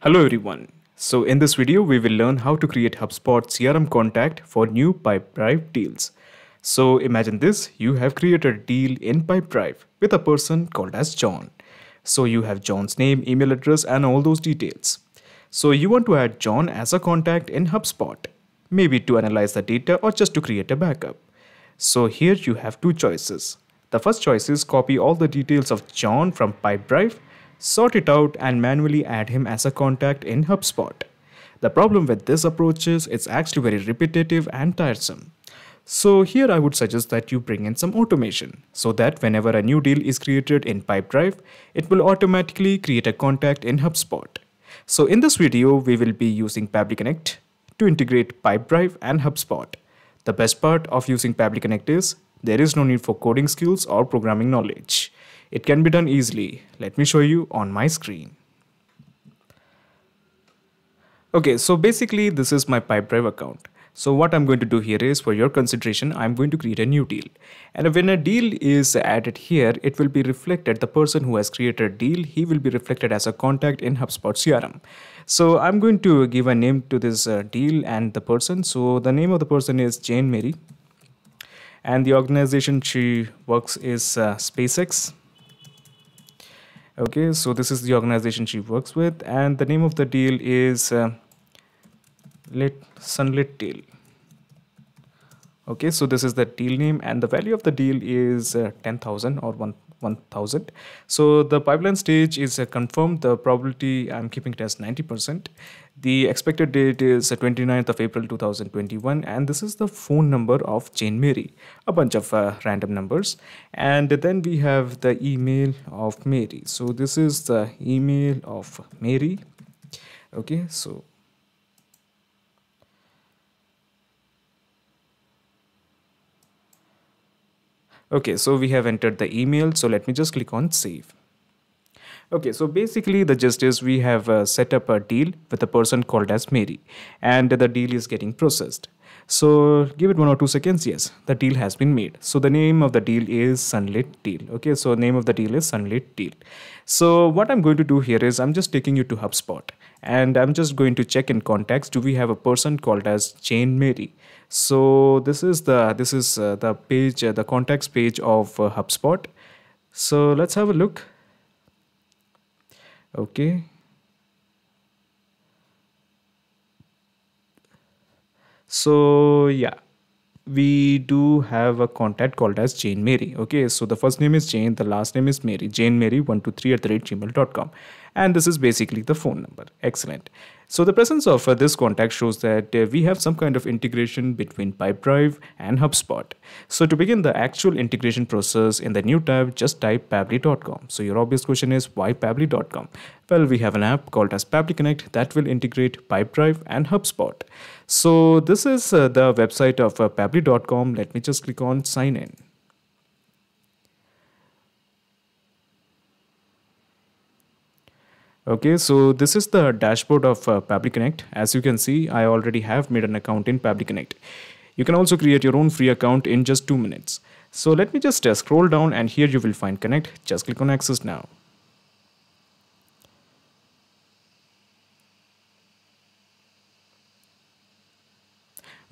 Hello everyone. So in this video we will learn how to create HubSpot CRM contact for new Pipedrive deals. So imagine this, you have created a deal in Pipedrive with a person called as John. So you have John's name, email address and all those details. So you want to add John as a contact in HubSpot, maybe to analyze the data or just to create a backup. So here you have two choices. The first choice is copy all the details of John from Pipedrive, sort it out and manually add him as a contact in HubSpot. The problem with this approach is it's actually very repetitive and tiresome. So here I would suggest that you bring in some automation so that whenever a new deal is created in Pipedrive, it will automatically create a contact in HubSpot. So in this video, we will be using Pabbly Connect to integrate Pipedrive and HubSpot. The best part of using Pabbly Connect is there is no need for coding skills or programming knowledge. It can be done easily. Let me show you on my screen. Okay, so basically this is my Pipedrive account. So what I'm going to do here is, for your consideration, I'm going to create a new deal. And when a deal is added here, it will be reflected, the person who has created a deal, he will be reflected as a contact in HubSpot CRM. So I'm going to give a name to this deal and the person. So the name of the person is Jane Mary. And the organization she works is SpaceX. Okay, so this is the organization she works with, and the name of the deal is Sunlit Deal. Okay, so this is the deal name, and the value of the deal is 10,000 or 1,000. So the pipeline stage is confirmed. The probability I'm keeping it as 90%. The expected date is 29th of April 2021, and this is the phone number of Jane Mary, a bunch of random numbers. And then we have the email of Mary. So this is the email of Mary. Okay, so okay, so we have entered the email. So let me just click on save. Okay, so basically the gist is we have set up a deal with a person called as Mary, and the deal is getting processed. So give it 1 or 2 seconds. Yes, the deal has been made. So the name of the deal is Sunlit Deal. Okay, so name of the deal is Sunlit Deal. So what I'm going to do here is I'm just taking you to HubSpot, and I'm just going to check in contacts. Do we have a person called as Jane Mary? So this is the page, the contacts page of HubSpot. So let's have a look. Okay. So yeah, we do have a contact called as Jane Mary. Okay, so the first name is Jane, the last name is Mary, Jane Mary 123@gmail.com, and this is basically the phone number. Excellent. So the presence of this contact shows that we have some kind of integration between Pipedrive and HubSpot. So to begin the actual integration process, in the new tab, just type pabbly.com. So your obvious question is, why pabbly.com? Well, we have an app called as Pabbly Connect that will integrate Pipedrive and HubSpot. So this is the website of pabbly.com. Let me just click on sign in. Okay, so this is the dashboard of Pabbly Connect. As you can see, I already have made an account in Pabbly Connect. You can also create your own free account in just 2 minutes. So let me just scroll down, and here you will find Connect. Just click on Access now.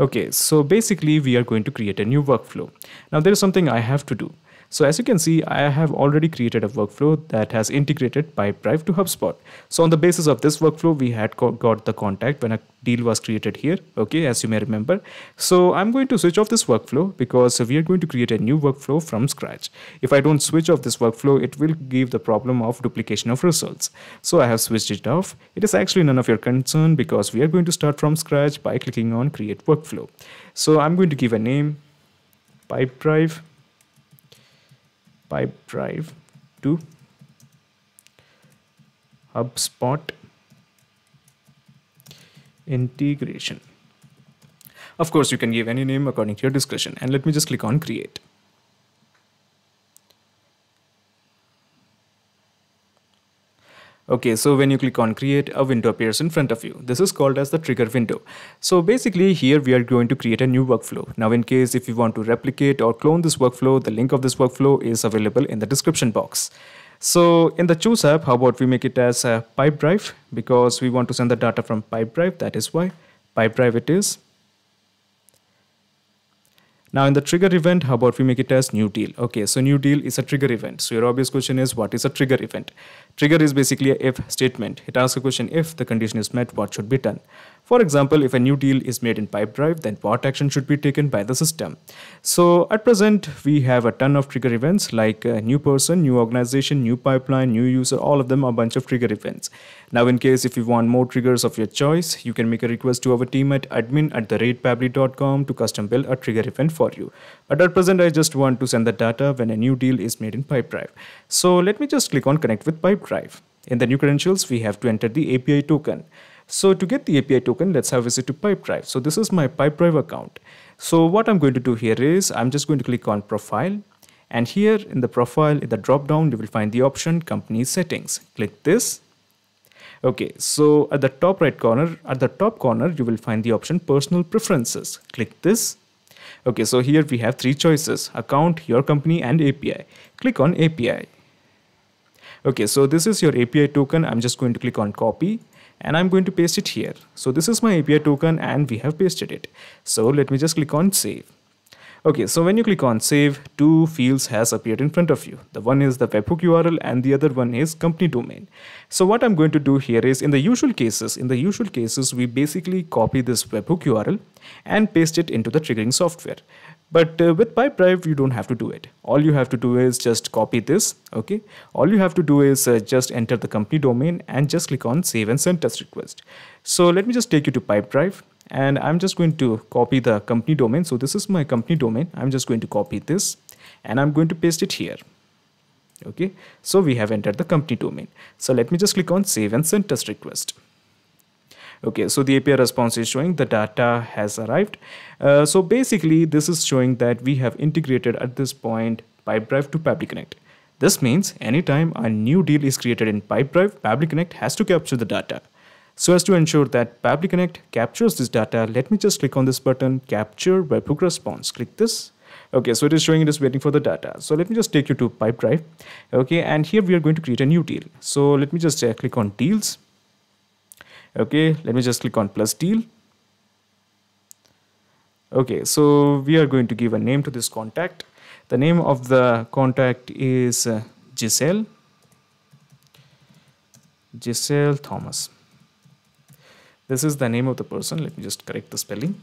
Okay, so basically we are going to create a new workflow. Now there is something I have to do. So as you can see, I have already created a workflow that has integrated Pipedrive to HubSpot. So on the basis of this workflow, we had got the contact when a deal was created here. Okay, as you may remember. So I'm going to switch off this workflow because we are going to create a new workflow from scratch. If I don't switch off this workflow, it will give the problem of duplication of results. So I have switched it off. It is actually none of your concern because we are going to start from scratch by clicking on Create Workflow. So I'm going to give a name, Pipedrive to HubSpot integration. Of course, you can give any name according to your discretion, and let me just click on create. Okay, so when you click on create, a window appears in front of you. This is called as the trigger window. So basically here we are going to create a new workflow. Now in case if you want to replicate or clone this workflow, the link of this workflow is available in the description box. So in the choose app, how about we make it as a Pipedrive, because we want to send the data from Pipedrive. That is why Pipedrive it is. Now in the trigger event, how about we make it as new deal? Okay, so new deal is a trigger event. So your obvious question is, what is a trigger event? Trigger is basically a if statement. It asks a question, if the condition is met, what should be done? For example, if a new deal is made in Pipedrive, then what action should be taken by the system? So at present, we have a ton of trigger events like new person, new organization, new pipeline, new user, all of them are a bunch of trigger events. Now in case if you want more triggers of your choice, you can make a request to our team at admin@pabbly.com to custom build a trigger event for you. But at present, I just want to send the data when a new deal is made in Pipedrive. So let me just click on connect with Pipedrive. In the new credentials, we have to enter the API token. So to get the API token, let's have a visit to Pipedrive. So this is my Pipedrive account. So what I'm going to do here is I'm just going to click on profile, and here in the profile, in the drop down, you will find the option company settings. Click this. Okay, so at the top right corner, at the top corner, you will find the option personal preferences. Click this. Okay, so here we have three choices: account, your company, and API. Click on API. Okay, so this is your API token. I'm just going to click on copy, and I'm going to paste it here. So this is my API token, and we have pasted it. So let me just click on save. Okay, so when you click on save, two fields has appeared in front of you. The one is the webhook URL and the other one is company domain. So what I'm going to do here is in the usual cases, we basically copy this webhook URL and paste it into the triggering software. But with Pipedrive, you don't have to do it. All you have to do is just copy this. Okay. All you have to do is just enter the company domain and just click on save and send test request. So let me just take you to Pipedrive. And I'm just going to copy the company domain. So this is my company domain. I'm just going to copy this and I'm going to paste it here. Okay, so we have entered the company domain. So let me just click on save and send test request. Okay, so the API response is showing the data has arrived. So basically this is showing that we have integrated at this point Pipedrive to Pabbly Connect. This means anytime a new deal is created in Pipedrive, Pabbly Connect has to capture the data. So as to ensure that Pabbly Connect captures this data, let me just click on this button, capture webhook response. Click this. Okay, so it is showing it is waiting for the data. So let me just take you to Pipedrive. Okay, and here we are going to create a new deal. So let me just click on deals. Okay, let me just click on plus deal. Okay, so we are going to give a name to this contact. The name of the contact is Giselle Thomas. This is the name of the person. Let me just correct the spelling.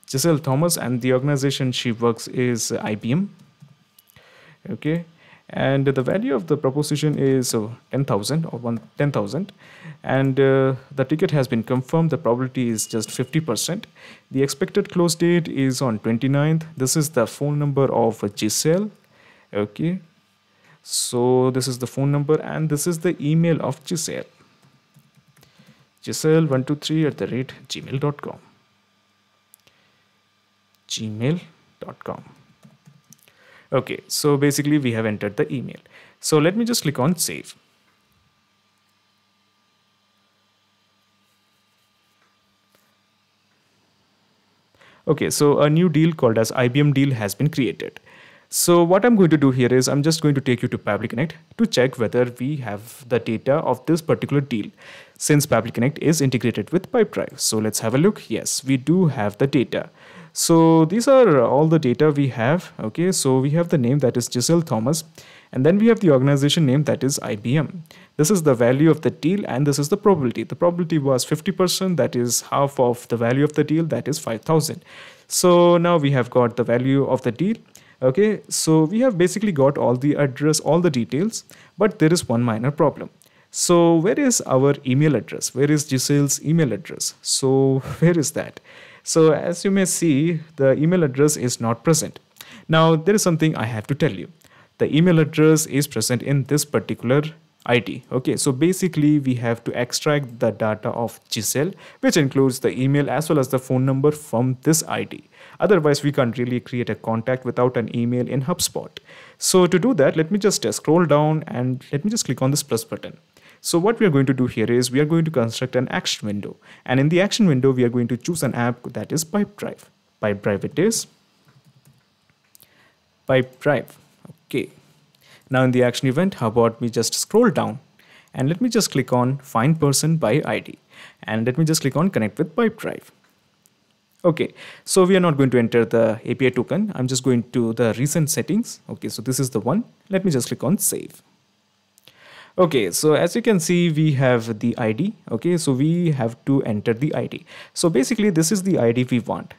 Giselle Thomas, and the organization she works is IBM. Okay, and the value of the proposition is 10,000 or 10,000, and the ticket has been confirmed. The probability is just 50%. The expected close date is on 29th. This is the phone number of Giselle. Okay, so this is the phone number and this is the email of Giselle. Giselle123@gmail.com. gmail.com. Okay, so basically we have entered the email. So let me just click on save. Okay, so a new deal called as IBM deal has been created. So what I'm going to do here is I'm just going to take you to Pabbly Connect to check whether we have the data of this particular deal, since Pabbly Connect is integrated with Pipedrive. So let's have a look. Yes, we do have the data. So these are all the data we have. Okay, so we have the name, that is Giselle Thomas, and then we have the organization name, that is IBM. This is the value of the deal and this is the probability. The probability was 50%, that is half of the value of the deal, that is 5,000. So now we have got the value of the deal. Okay, so we have basically got all the address, all the details, but there is one minor problem. So where is our email address? Where is Giselle's email address? So where is that? So as you may see, the email address is not present. Now there is something I have to tell you. The email address is present in this particular ID. Okay, so basically we have to extract the data of Giselle, which includes the email as well as the phone number from this ID. Otherwise, we can't really create a contact without an email in HubSpot. So to do that, let me just scroll down and let me just click on this plus button. So what we are going to do here is we are going to construct an action window. And in the action window, we are going to choose an app that is Pipedrive. Pipedrive it is. Pipedrive. Okay. Now in the action event, how about we just scroll down and let me just click on find person by ID and let me just click on connect with Pipedrive. Okay, so we are not going to enter the API token. I'm just going to the recent settings. Okay, so this is the one. Let me just click on save. Okay, so as you can see, we have the ID. Okay, so we have to enter the ID. So basically, this is the ID we want.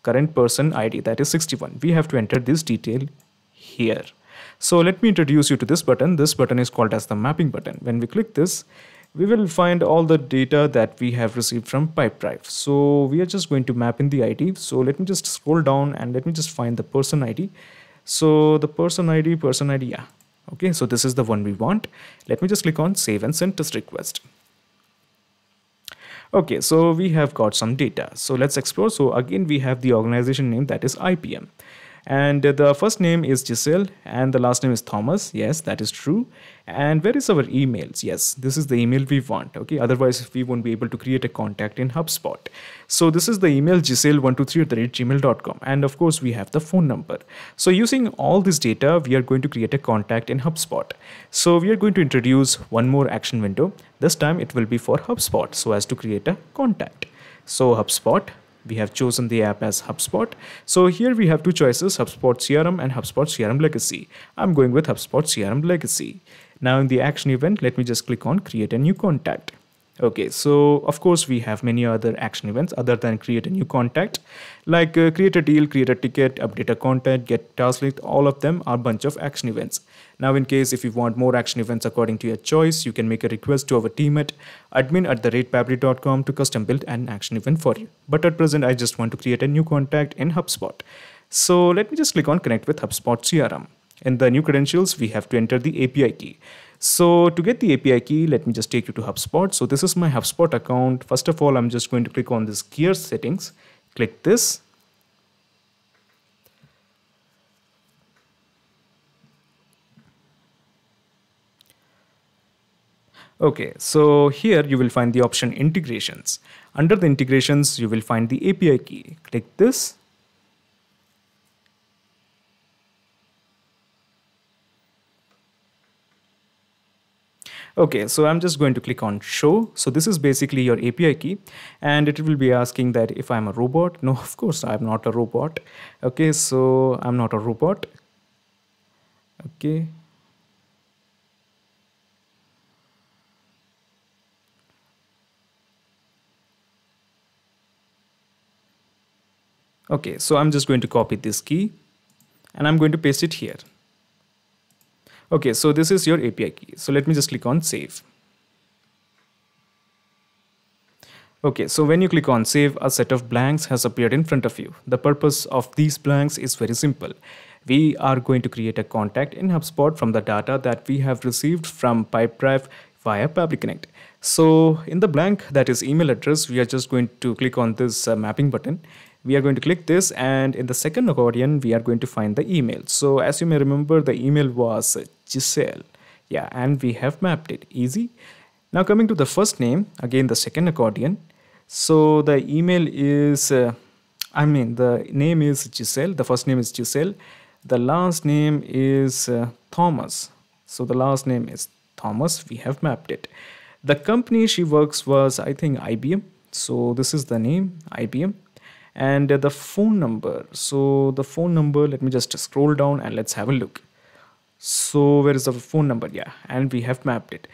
Current person ID, that is 61. We have to enter this detail here. So let me introduce you to this button. This button is called as the mapping button. When we click this, we will find all the data that we have received from Pipedrive. So we are just going to map in the ID. So let me just scroll down and let me just find the person ID. So the person ID, yeah. Okay, so this is the one we want. Let me just click on save and send test request. Okay, so we have got some data. So let's explore. So again, we have the organization name, that is IPM. And the first name is Giselle and the last name is Thomas. Yes, that is true. And where is our emails? Yes, this is the email we want. Okay, otherwise we won't be able to create a contact in HubSpot. So this is the email giselle123@gmail.com. And of course we have the phone number. So using all this data, we are going to create a contact in HubSpot. So we are going to introduce one more action window. This time it will be for HubSpot so as to create a contact. So HubSpot, we have chosen the app as HubSpot. So here we have two choices, HubSpot CRM and HubSpot CRM Legacy. I'm going with HubSpot CRM Legacy. Now in the action event, let me just click on create a new contact. Okay, so of course we have many other action events other than create a new contact, like create a deal, create a ticket, update a contact, get task list. All of them are a bunch of action events. Now in case if you want more action events according to your choice, you can make a request to our team at admin@pabbly.com to custom build an action event for you. But at present, I just want to create a new contact in HubSpot. So let me just click on connect with HubSpot CRM. In the new credentials, we have to enter the API key. So to get the API key, let me just take you to HubSpot. So this is my HubSpot account. First of all, I'm just going to click on this gear settings. Click this. Okay, so here you will find the option integrations. Under the integrations, you will find the API key. Click this. Okay, so I'm just going to click on show. So this is basically your API key and it will be asking that if I'm a robot. No, of course I'm not a robot. Okay, so I'm not a robot. Okay. Okay, so I'm just going to copy this key and I'm going to paste it here. Okay, so this is your API key. So let me just click on save. Okay, so when you click on save, a set of blanks has appeared in front of you. The purpose of these blanks is very simple. We are going to create a contact in HubSpot from the data that we have received from Pipedrive via Pabbly Connect. So in the blank, that is email address, we are just going to click on this mapping button. We are going to click this and in the second accordion, we are going to find the email. So as you may remember, the email was Giselle. Yeah, and we have mapped it. Easy. Now coming to the first name, again the second accordion. So the email is, the name is Giselle. The first name is Giselle. The last name is Thomas. So the last name is Thomas. We have mapped it. The company she works was, I think, IBM. So this is the name, IBM. And the phone number. So the phone number, let me just scroll down and let's have a look. So where is the phone number? Yeah, and we have mapped it.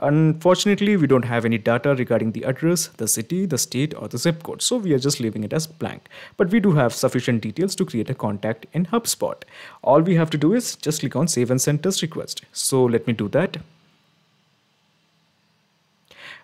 Unfortunately, we don't have any data regarding the address, the city, the state, or the zip code. So we are just leaving it as blank. But we do have sufficient details to create a contact in HubSpot. All we have to do is just click on save and send test request. So let me do that.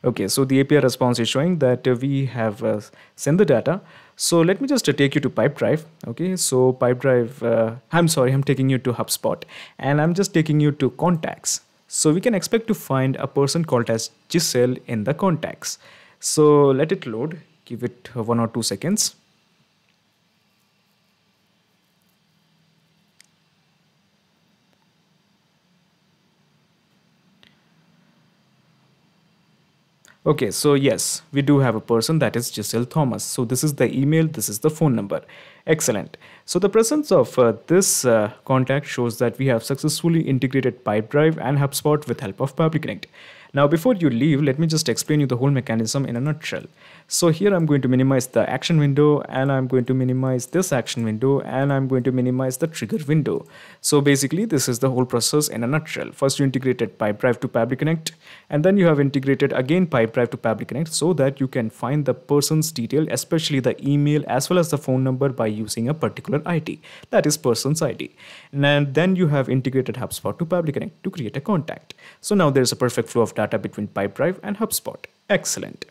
Okay, so the API response is showing that we have sent the data. So let me just take you to Pipedrive. Okay, so Pipedrive, I'm taking you to HubSpot and I'm just taking you to contacts. So we can expect to find a person called as Giselle in the contacts. So let it load, give it 1 or 2 seconds. Okay, so yes, we do have a person, that is Giselle Thomas. So this is the email, this is the phone number. Excellent. So the presence of this contact shows that we have successfully integrated Pipedrive and HubSpot with help of Public Connect. Now, before you leave, let me just explain you the whole mechanism in a nutshell. So here I'm going to minimize the action window, and I'm going to minimize this action window, and I'm going to minimize the trigger window. So basically, this is the whole process in a nutshell. First, you integrated Pipedrive to Public Connect, and then you have integrated again Pipedrive to Public Connect so that you can find the person's detail, especially the email as well as the phone number, by using a particular ID, that is person's ID. And then you have integrated HubSpot to Public Connect to create a contact. So now there's a perfect flow of data between Pipedrive and HubSpot. Excellent.